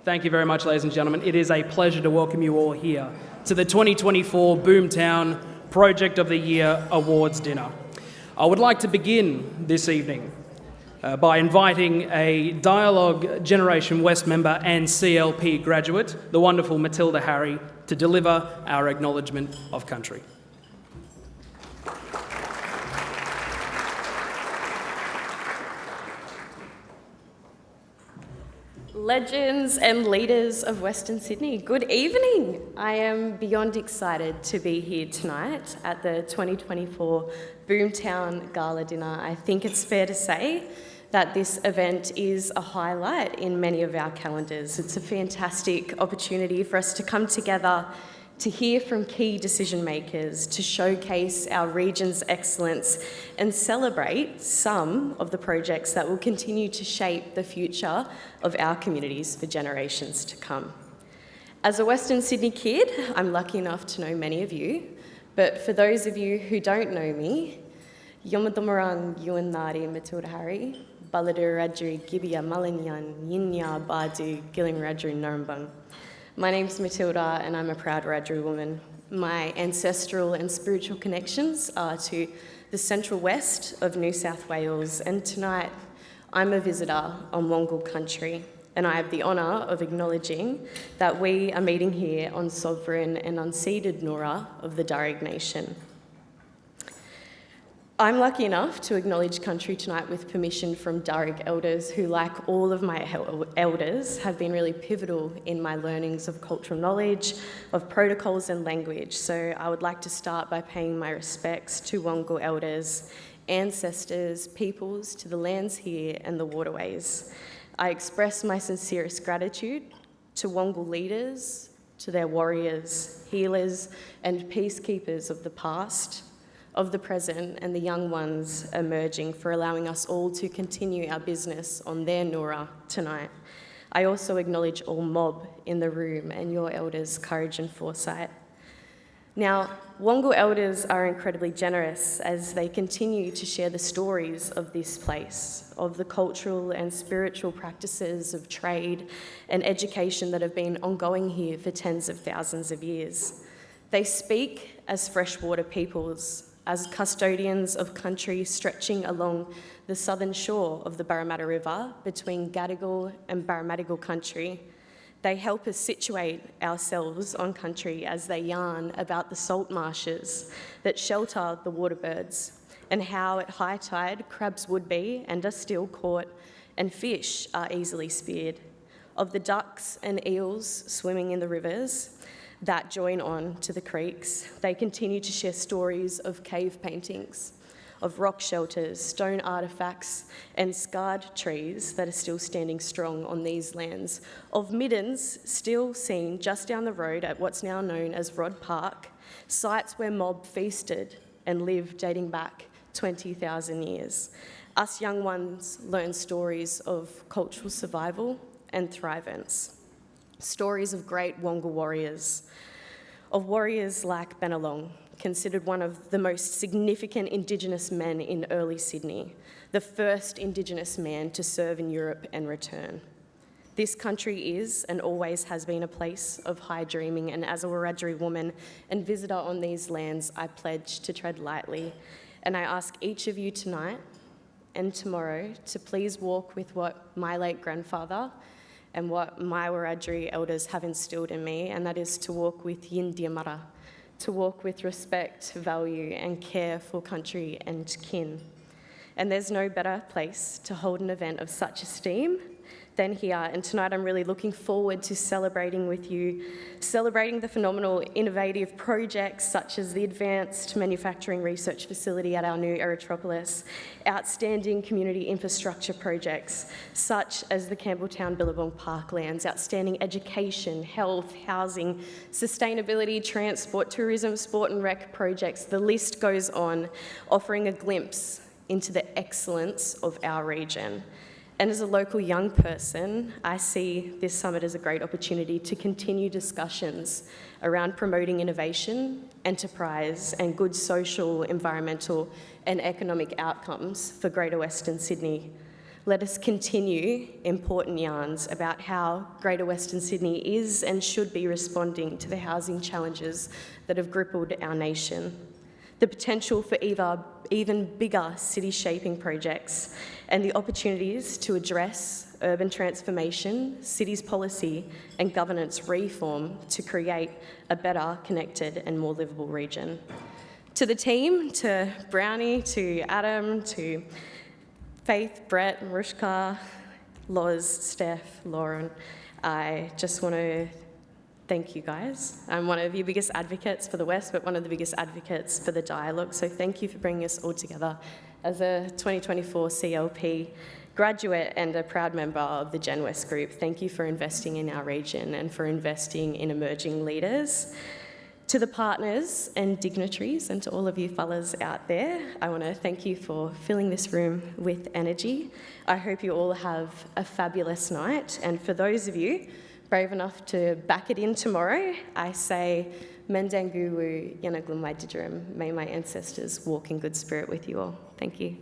Thank you very much, ladies and gentlemen. It is a pleasure to welcome you all here to the 2024 Boomtown Project of the Year Awards Dinner. I would like to begin this evening by inviting a Dialogue Generation West member and CLP graduate, the wonderful Matilda Harry, to deliver our Acknowledgement of Country. Legends and leaders of Western Sydney, good evening. I am beyond excited to be here tonight at the 2024 Boomtown Gala dinner. I think it's fair to say that this event is a highlight in many of our calendars. It's a fantastic opportunity for us to come together, to hear from key decision makers, to showcase our region's excellence and celebrate some of the projects that will continue to shape the future of our communities for generations to come. As a Western Sydney kid, I'm lucky enough to know many of you, but for those of you who don't know me, Yomadumarang Yuan Nari Matilda Harry, Baladur Radri Gibia Malinyan Yinya Badu Giling Radri Narmbang. My name's Matilda and I'm a proud Wiradjuri woman. My ancestral and spiritual connections are to the central west of New South Wales, and tonight I'm a visitor on Wongal country, and I have the honour of acknowledging that we are meeting here on sovereign and unceded Noora of the Darug Nation. I'm lucky enough to acknowledge country tonight with permission from Darug elders who, like all of my elders, have been really pivotal in my learnings of cultural knowledge, of protocols and language. So I would like to start by paying my respects to Wongal elders, ancestors, peoples, to the lands here and the waterways. I express my sincerest gratitude to Wongal leaders, to their warriors, healers and peacekeepers of the past, of the present and the young ones emerging, for allowing us all to continue our business on their Noora tonight. I also acknowledge all mob in the room and your elders' courage and foresight. Now, Wongal elders are incredibly generous as they continue to share the stories of this place, of the cultural and spiritual practices of trade and education that have been ongoing here for tens of thousands of years. They speak as freshwater peoples, as custodians of country stretching along the southern shore of the Parramatta River between Gadigal and Parramatta country. They help us situate ourselves on country as they yarn about the salt marshes that shelter the waterbirds and how at high tide crabs would be and are still caught and fish are easily speared, of the ducks and eels swimming in the rivers that join on to the creeks. They continue to share stories of cave paintings, of rock shelters, stone artefacts and scarred trees that are still standing strong on these lands, of middens still seen just down the road at what's now known as Rod Park, sites where mob feasted and lived dating back 20,000 years. Us young ones learn stories of cultural survival and thrivance. Stories of great Wongal warriors, of warriors like Bennelong, considered one of the most significant Indigenous men in early Sydney, the first Indigenous man to serve in Europe and return. This country is and always has been a place of high dreaming, and as a Wiradjuri woman and visitor on these lands, I pledge to tread lightly. And I ask each of you tonight and tomorrow to please walk with what my late grandfather and what my Wiradjuri elders have instilled in me, and that is to walk with yin diamara, to walk with respect, value and care for country and kin. And there's no better place to hold an event of such esteem than here. And tonight I'm really looking forward to celebrating with you, celebrating the phenomenal innovative projects such as the Advanced Manufacturing Research Facility at our new Erythropolis, outstanding community infrastructure projects such as the Campbelltown Billabong Parklands, outstanding education, health, housing, sustainability, transport, tourism, sport and rec projects. The list goes on, offering a glimpse into the excellence of our region. And as a local young person, I see this summit as a great opportunity to continue discussions around promoting innovation, enterprise, and good social, environmental, and economic outcomes for Greater Western Sydney. let us continue important yarns about how Greater Western Sydney is and should be responding to the housing challenges that have crippled our nation. The potential for even bigger city-shaping projects and the opportunities to address urban transformation, cities policy and governance reform to create a better, connected and more livable region. To the team, to Brownie, to Adam, to Faith, Brett, Rushka, Loz, Steph, Lauren, I just want to thank you guys. I'm one of your biggest advocates for the West, but one of the biggest advocates for the dialogue. So thank you for bringing us all together. As a 2024 CLP graduate and a proud member of the Gen West group, thank you for investing in our region and for investing in emerging leaders. To the partners and dignitaries and to all of you fellas out there, I want to thank you for filling this room with energy. I hope you all have a fabulous night. And for those of you brave enough to back it in tomorrow, I say, Mendanguwu Yanaglumai Didirim. May my ancestors walk in good spirit with you all. Thank you.